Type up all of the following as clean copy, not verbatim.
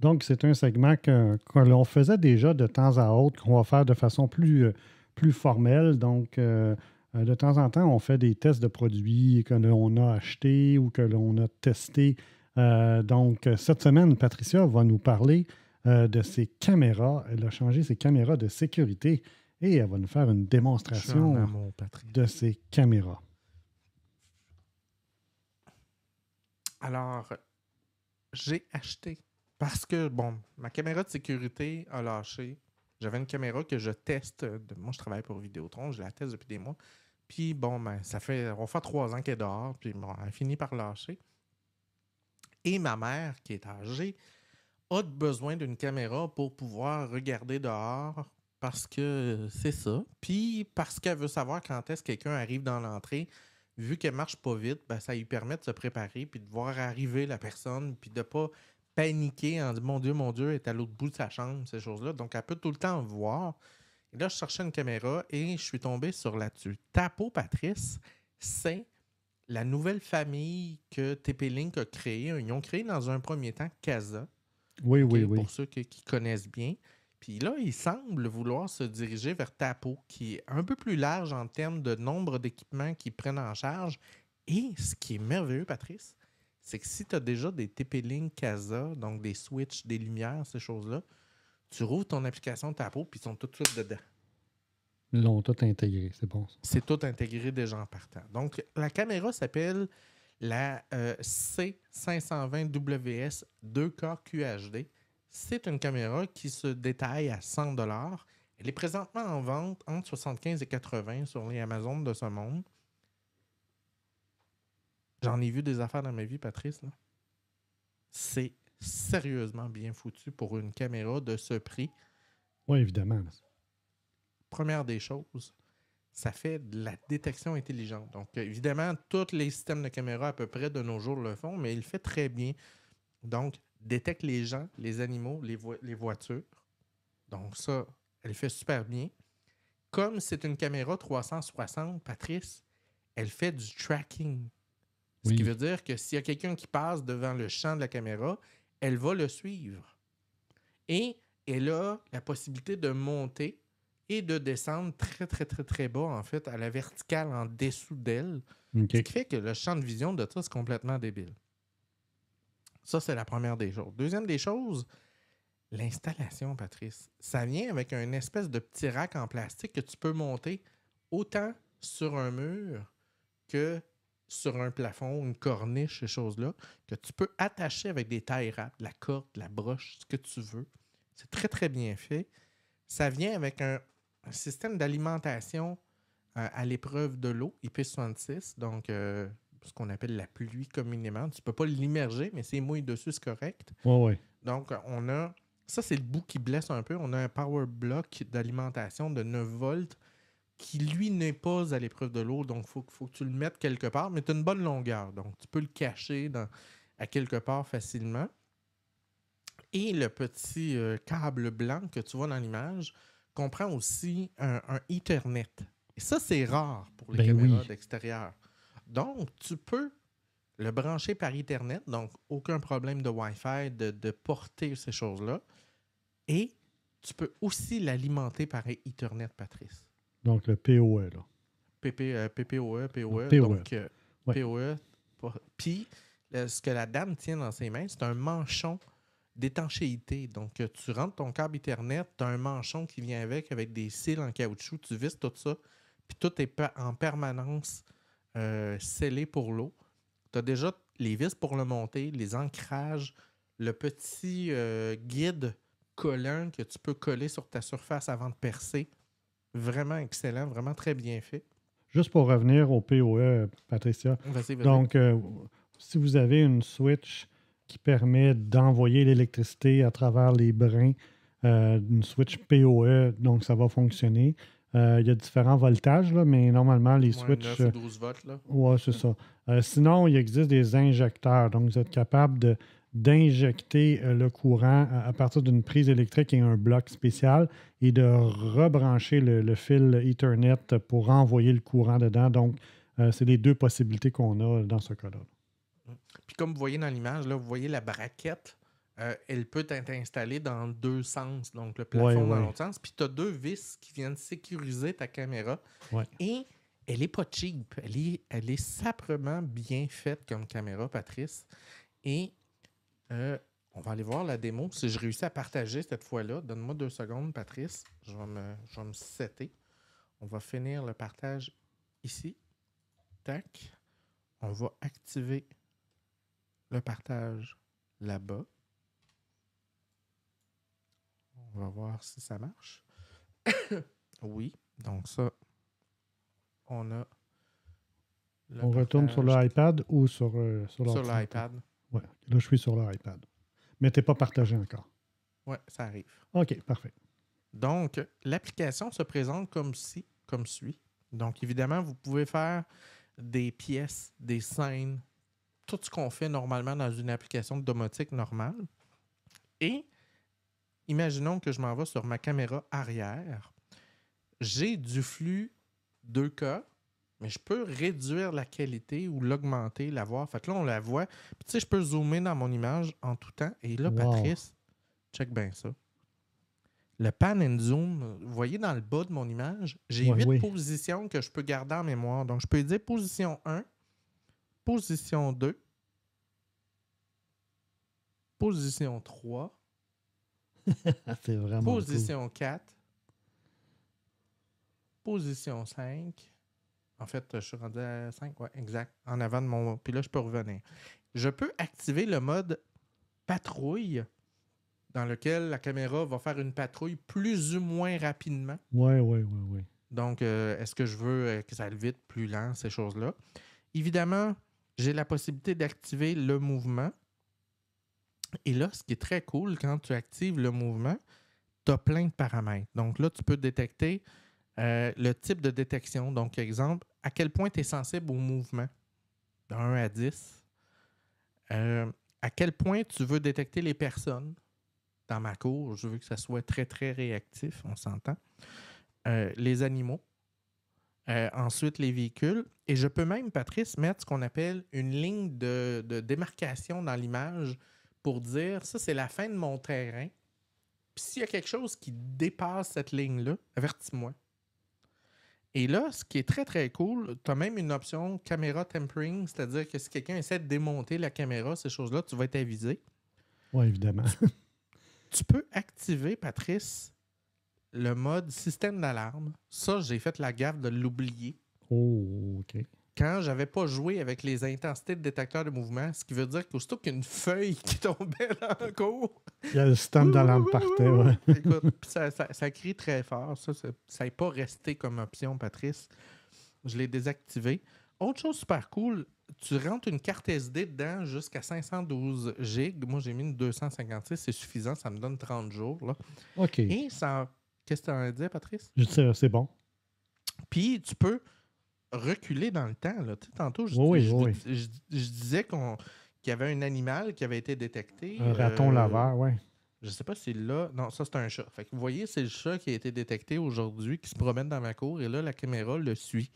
Donc, c'est un segment que l'on faisait déjà de temps à autre, qu'on va faire de façon plus formelle. Donc, de temps en temps, on fait des tests de produits que l'on a achetés ou que l'on a testés. Donc, cette semaine, Patricia va nous parler de ses caméras. Elle a changé ses caméras de sécurité et elle va nous faire une Je suis en démonstration amour, Patrice. de ses caméras. Alors, j'ai acheté parce que, bon, ma caméra de sécurité a lâché. J'avais une caméra que je teste. Moi, je travaille pour Vidéotron, je la teste depuis des mois. Puis, bon, ben, on va faire 3 ans qu'elle est dehors. Puis, bon, elle finit par lâcher. Et ma mère, qui est âgée, a besoin d'une caméra pour pouvoir regarder dehors parce que c'est ça. Puis, parce qu'elle veut savoir quand est-ce que quelqu'un arrive dans l'entrée. Vu qu'elle marche pas vite, ben, ça lui permet de se préparer puis de voir arriver la personne puis de pas paniquer en disant mon Dieu, elle est à l'autre bout de sa chambre, ces choses-là. Donc, elle peut tout le temps voir. Et là, je cherchais une caméra et je suis tombé sur là-dessus. Tapo, Patrice, c'est la nouvelle famille que TP-Link a créée. Ils ont créé dans un premier temps Casa. Oui, OK, oui, oui. pour ceux qui connaissent bien. Puis là, il semble vouloir se diriger vers Tapo, qui est un peu plus large en termes de nombre d'équipements qu'ils prennent en charge. Et ce qui est merveilleux, Patrice, c'est que si tu as déjà des TP-Link Casa, donc des switches, des lumières, ces choses-là, tu rouvres ton application Tapo, puis ils sont tout de suite dedans. Ils l'ont tout intégré, c'est bon ça. C'est tout intégré déjà en partant. Donc, la caméra s'appelle la C520WS 2K QHD. C'est une caméra qui se détaille à 100 $. Elle est présentement en vente entre 75 et 80 sur les Amazon de ce monde. J'en ai vu des affaires dans ma vie, Patrice. Là. C'est sérieusement bien foutu pour une caméra de ce prix. Oui, évidemment. Première des choses, ça fait de la détection intelligente. Donc, évidemment, tous les systèmes de caméra à peu près de nos jours le font, mais il le fait très bien. Donc, détecte les gens, les animaux, les voitures. Donc, ça, elle fait super bien. Comme c'est une caméra 360, Patrice, elle fait du tracking. Ce qui veut dire que s'il y a quelqu'un qui passe devant le champ de la caméra, elle va le suivre. Et elle a la possibilité de monter et de descendre très, très, très, très bas, en fait, à la verticale en dessous d'elle. Okay. Ce qui fait que le champ de vision de ça, c'est complètement débile. Ça, c'est la première des choses. Deuxième des choses, l'installation, Patrice. Ça vient avec une espèce de petit rack en plastique que tu peux monter autant sur un mur que sur un plafond, une corniche, ces choses-là, que tu peux attacher avec des tie wraps, de la corde, de la broche, ce que tu veux. C'est très, très bien fait. Ça vient avec un système d'alimentation à l'épreuve de l'eau, IP66, donc ce qu'on appelle la pluie communément. Tu ne peux pas l'immerger, mais c'est mouille dessus, c'est correct. Oui. Donc, on a... Ça, c'est le bout qui blesse un peu. On a un power block d'alimentation de 9 volts qui, lui, n'est pas à l'épreuve de l'eau. Donc, il faut que tu le mettes quelque part, mais tu as une bonne longueur. Donc, tu peux le cacher à quelque part facilement. Et le petit câble blanc que tu vois dans l'image comprend aussi un Ethernet. Et ça, c'est rare pour les caméras d'extérieur. Donc, tu peux le brancher par Ethernet, donc aucun problème de Wi-Fi, de porter ces choses-là. Et tu peux aussi l'alimenter par Ethernet, Patrice. Donc, le PoE, là. PoE. PoE. Donc, PoE. Puis, ce que la dame tient dans ses mains, c'est un manchon d'étanchéité. Donc, tu rentres ton câble Ethernet, tu as un manchon qui vient avec des cils en caoutchouc, tu visses tout ça, puis tout est en permanence scellé pour l'eau. Tu as déjà les vis pour le monter, les ancrages, le petit guide collant que tu peux coller sur ta surface avant de percer. Vraiment excellent, vraiment très bien fait. Juste pour revenir au PoE, Patricia. Vas-y. Donc, si vous avez une switch qui permet d'envoyer l'électricité à travers les brins, une switch PoE, donc ça va fonctionner. Il y a différents voltages, là, mais normalement, les switches... 9 ou 12 volts, là. Oui, c'est ça. Sinon, il existe des injecteurs. Donc, vous êtes capable d'injecter le courant à partir d'une prise électrique et un bloc spécial et de rebrancher le fil Ethernet pour envoyer le courant dedans. Donc, c'est les deux possibilités qu'on a dans ce cas-là. Puis comme vous voyez dans l'image, là, vous voyez la braquette Elle peut être installée dans 2 sens, donc le Ouais, plafond dans ouais. l'autre sens. Puis tu as 2 vis qui viennent sécuriser ta caméra. Ouais. Et elle n'est pas cheap. Elle est saprement bien faite comme caméra, Patrice. Et on va aller voir la démo. Si je réussis à partager cette fois-là, donne-moi 2 secondes, Patrice. Je vais me setter. On va finir le partage ici. Tac. On va activer le partage là-bas. On va voir si ça marche. Oui. Donc ça, on a le On retourne sur partage l'iPad ou sur sur l'ordinateur? l'iPad. Ouais. Là, je suis sur l'iPad. Mais tu n'es pas partagé encore. Oui, ça arrive. OK, parfait. Donc, l'application se présente comme suit. Donc, évidemment, vous pouvez faire des pièces, des scènes, tout ce qu'on fait normalement dans une application de domotique normale. Et imaginons que je m'en vais sur ma caméra arrière. J'ai du flux 2K, mais je peux réduire la qualité ou l'augmenter, la voir. Fait que là, on la voit. Puis, tu sais, je peux zoomer dans mon image en tout temps. Et là, Wow. Patrice, check bien ça. Le pan and zoom, vous voyez dans le bas de mon image, j'ai 8 positions que je peux garder en mémoire. Donc, je peux dire position 1, position 2, position 3, C'est vraiment position 4, position 5. En fait, je suis rendu à 5, ouais, exact. En avant de mon... Puis là, je peux revenir. Je peux activer le mode patrouille, dans lequel la caméra va faire une patrouille plus ou moins rapidement. Oui. Donc, est-ce que je veux que ça aille vite, plus lent, ces choses-là? Évidemment, j'ai la possibilité d'activer le mouvement. Et là, ce qui est très cool, quand tu actives le mouvement, tu as plein de paramètres. Donc là, tu peux détecter le type de détection. Donc, exemple, à quel point tu es sensible au mouvement, de 1 à 10. À quel point tu veux détecter les personnes. Dans ma cour, je veux que ça soit très, très réactif, on s'entend. Les animaux. Ensuite, les véhicules. Et je peux même, Patrice, mettre ce qu'on appelle une ligne de démarcation dans l'image pour dire, ça, c'est la fin de mon terrain. Puis s'il y a quelque chose qui dépasse cette ligne-là, avertis-moi. Et là, ce qui est très, très cool, tu as même une option caméra tempering, c'est-à-dire que si quelqu'un essaie de démonter la caméra, ces choses-là, tu vas être avisé. Oui, évidemment. Tu peux activer, Patrice, le mode système d'alarme. Ça, j'ai fait la gaffe de l'oublier. Oh, OK. Quand j'avais pas joué avec les intensités de détecteur de mouvement, ce qui veut dire qu'aussitôt qu'une feuille qui tombait dans le cours... Il y a le système d'alarme partait, ouais. Écoute, ça crie très fort. Ça n'est pas resté comme option, Patrice. Je l'ai désactivé. Autre chose super cool, tu rentres une carte SD dedans jusqu'à 512 GB. Moi, j'ai mis une 256, c'est suffisant. Ça me donne 30 jours. Là. OK. Et ça... Qu'est-ce que tu en as dit, Patrice? Je sais, c'est bon. Puis, tu peux reculer dans le temps. Là. Tu sais, tantôt, je disais qu'il y avait un animal qui avait été détecté. Un raton laveur, oui. Je ne sais pas si là... Non, ça, c'est un chat. Fait que vous voyez, c'est le chat qui a été détecté aujourd'hui, qui se promène dans ma cour. Et là, la caméra le suit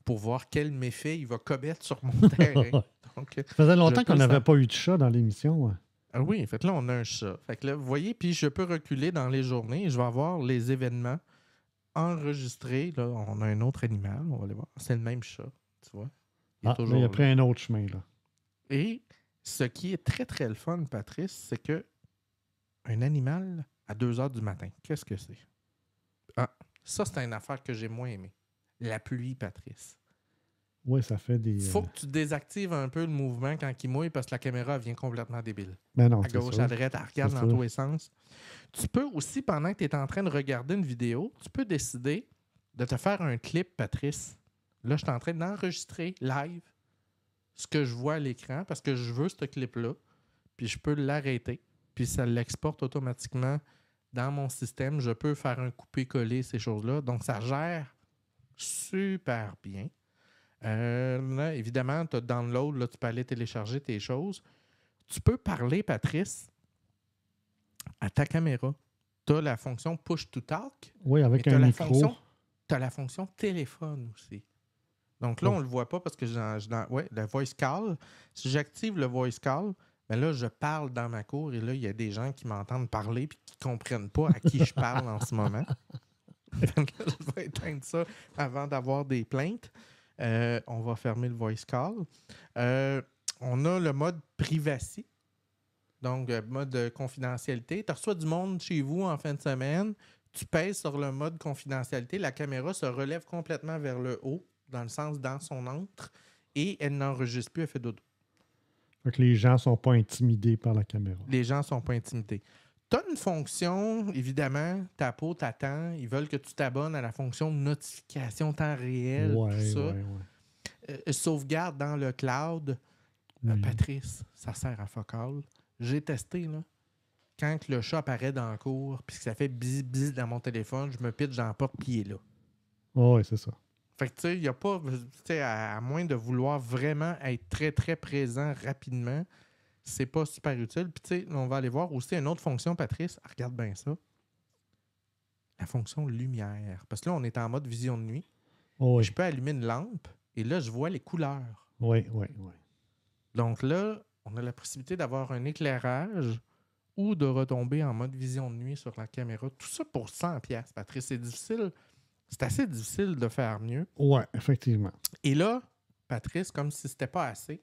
pour voir quel méfait il va commettre sur mon terrain. Donc, ça faisait longtemps qu'on n'avait pas eu de chat dans l'émission. Ouais. Ah oui, fait que là, on a un chat. Fait que là, vous voyez, puis je peux reculer dans les journées. Je vais avoir les événements enregistrés. Là, on a un autre animal. On va aller voir. C'est le même chat, tu vois. Il a pris un autre chemin, là. Et ce qui est très, très le fun, Patrice, c'est que un animal à 2 heures du matin, qu'est-ce que c'est? Ah, ça, c'est une affaire que j'ai moins aimée. La pluie, Patrice. Oui, ça fait des... Faut que tu désactives un peu le mouvement quand il mouille parce que la caméra vient complètement débile. Mais non, à gauche, à droite, elle regarde dans tous les sens. Tu peux aussi, pendant que tu es en train de regarder une vidéo, tu peux décider de te faire un clip, Patrice. Là, je suis en train d'enregistrer live ce que je vois à l'écran parce que je veux ce clip-là. Puis je peux l'arrêter. Puis ça l'exporte automatiquement dans mon système. Je peux faire un coupé-coller, ces choses-là. Donc, ça gère super bien. Là, évidemment, tu as download, là, tu peux aller télécharger tes choses. Tu peux parler, Patrice, à ta caméra. Tu as la fonction push to talk. Oui, avec un micro. Tu as la fonction téléphone aussi. Donc là, on ne le voit pas parce que le voice call. Si j'active le voice call, Mais là, je parle dans ma cour et là, il y a des gens qui m'entendent parler et qui ne comprennent pas à qui je parle en ce moment. Donc là, je vais éteindre ça avant d'avoir des plaintes. On va fermer le voice call. On a le mode privacy. Donc, mode confidentialité. Tu reçois du monde chez vous en fin de semaine. Tu pèses sur le mode confidentialité. La caméra se relève complètement vers le haut, dans le sens dans son antre, et elle n'enregistre plus, elle fait dodo. Fait que les gens ne sont pas intimidés par la caméra. Les gens ne sont pas intimidés. Tu as une fonction, évidemment, ta peau t'attend. Ils veulent que tu t'abonnes à la fonction de notification temps réel, tout ça. Sauvegarde dans le cloud. Patrice, ça sert à fuck all. J'ai testé, là. Quand le chat apparaît dans le cours puis que ça fait bis dans mon téléphone, je me pitche dans la porte puis il est là. Oui, c'est ça. Fait que, tu sais, il n'y a pas, à moins de vouloir vraiment être très, très présent rapidement, c'est pas super utile. Puis, tu sais, on va aller voir aussi une autre fonction, Patrice. Regarde bien ça. La fonction lumière. Parce que là, on est en mode vision de nuit. Oh, oui. Je peux allumer une lampe et là, je vois les couleurs. Oui. Donc là, on a la possibilité d'avoir un éclairage ou de retomber en mode vision de nuit sur la caméra. Tout ça pour 100$, Patrice. C'est difficile. C'est assez difficile de faire mieux. Oui, effectivement. Et là, Patrice, comme si c'était pas assez,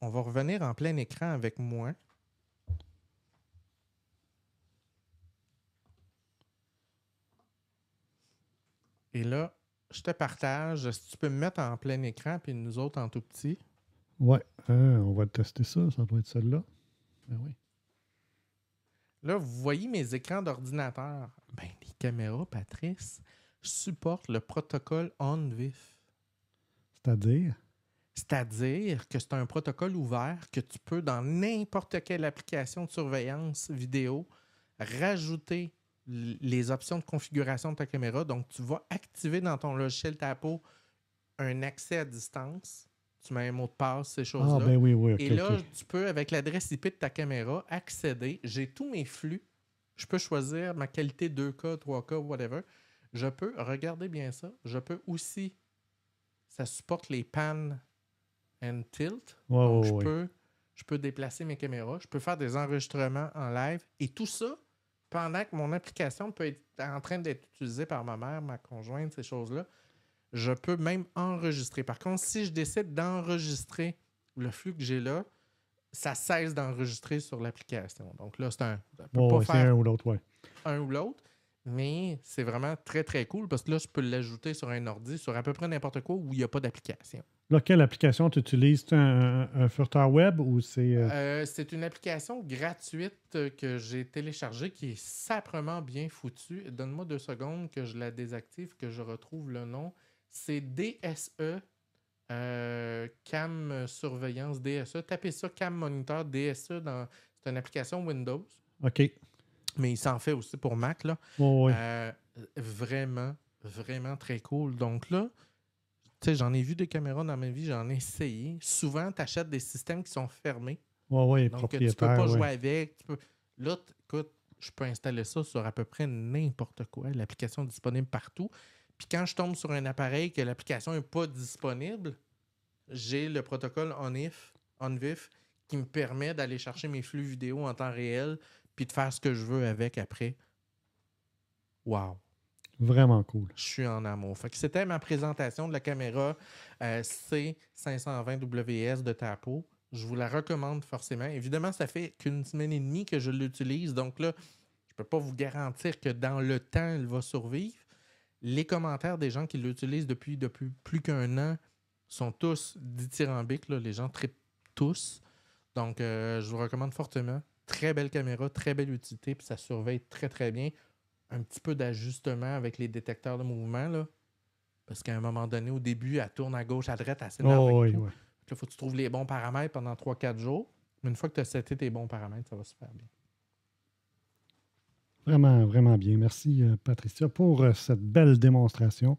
on va revenir en plein écran avec moi. Et là, je te partage. Si tu peux me mettre en plein écran, puis nous autres en tout petit. Oui, on va tester ça. Ça doit être celle-là. Ben oui. Là, vous voyez mes écrans d'ordinateur. Ben, les caméras, Patrice, supportent le protocole ONVIF. C'est-à-dire? C'est-à-dire que c'est un protocole ouvert que tu peux, dans n'importe quelle application de surveillance vidéo, rajouter les options de configuration de ta caméra. Donc, tu vas activer dans ton logiciel Tapo un accès à distance. Tu mets un mot de passe, ces choses-là. Ah, ben oui, okay, et là, tu peux, avec l'adresse IP de ta caméra, accéder. J'ai tous mes flux. Je peux choisir ma qualité 2K, 3K, whatever. Je peux, regarder bien ça, je peux aussi, ça supporte les pan and tilt. Donc, je peux déplacer mes caméras. Je peux faire des enregistrements en live. Et tout ça, pendant que mon application peut être en train d'être utilisée par ma mère, ma conjointe, ces choses-là, je peux même enregistrer. Par contre, si je décide d'enregistrer le flux que j'ai là, ça cesse d'enregistrer sur l'application. Donc là, c'est un... c'est un ou l'autre, un ou l'autre, mais c'est vraiment très, très cool parce que là, je peux l'ajouter sur un ordi, sur à peu près n'importe quoi où il n'y a pas d'application. Là, quelle application tu utilises? Un furteur web ou c'est... C'est une application gratuite que j'ai téléchargée qui est saprement bien foutue. Donne-moi 2 secondes que je la désactive, que je retrouve le nom. C'est DSE, Cam Surveillance DSE. Tapez ça, Cam Monitor DSE. C'est une application Windows. OK. Mais il s'en fait aussi pour Mac, là. Vraiment, vraiment très cool. Donc là, tu sais, j'en ai vu des caméras dans ma vie, j'en ai essayé. Souvent, tu achètes des systèmes qui sont fermés. Donc, tu peux pas jouer avec. Là, écoute, je peux installer ça sur à peu près n'importe quoi. L'application est disponible partout. Puis quand je tombe sur un appareil que l'application n'est pas disponible, j'ai le protocole ONVIF qui me permet d'aller chercher mes flux vidéo en temps réel puis de faire ce que je veux avec après. Wow! Vraiment cool. Je suis en amour. Fait que c'était ma présentation de la caméra C520WS de Tapo. Je vous la recommande forcément. Évidemment, ça fait qu'une semaine et demie que je l'utilise. Donc là, je ne peux pas vous garantir que dans le temps, elle va survivre. Les commentaires des gens qui l'utilisent depuis plus qu'un an sont tous dithyrambiques. Là. Les gens trippent tous. Donc, je vous recommande fortement. Très belle caméra, très belle utilité, puis ça surveille très, très bien. Un petit peu d'ajustement avec les détecteurs de mouvement, là. Parce qu'à un moment donné, au début, elle tourne à gauche, à droite, elle s'énerve et tout. Il faut que tu trouves les bons paramètres pendant 3-4 jours. Mais une fois que tu as seté tes bons paramètres, ça va super bien. Vraiment, vraiment bien. Merci, Patricia, pour cette belle démonstration.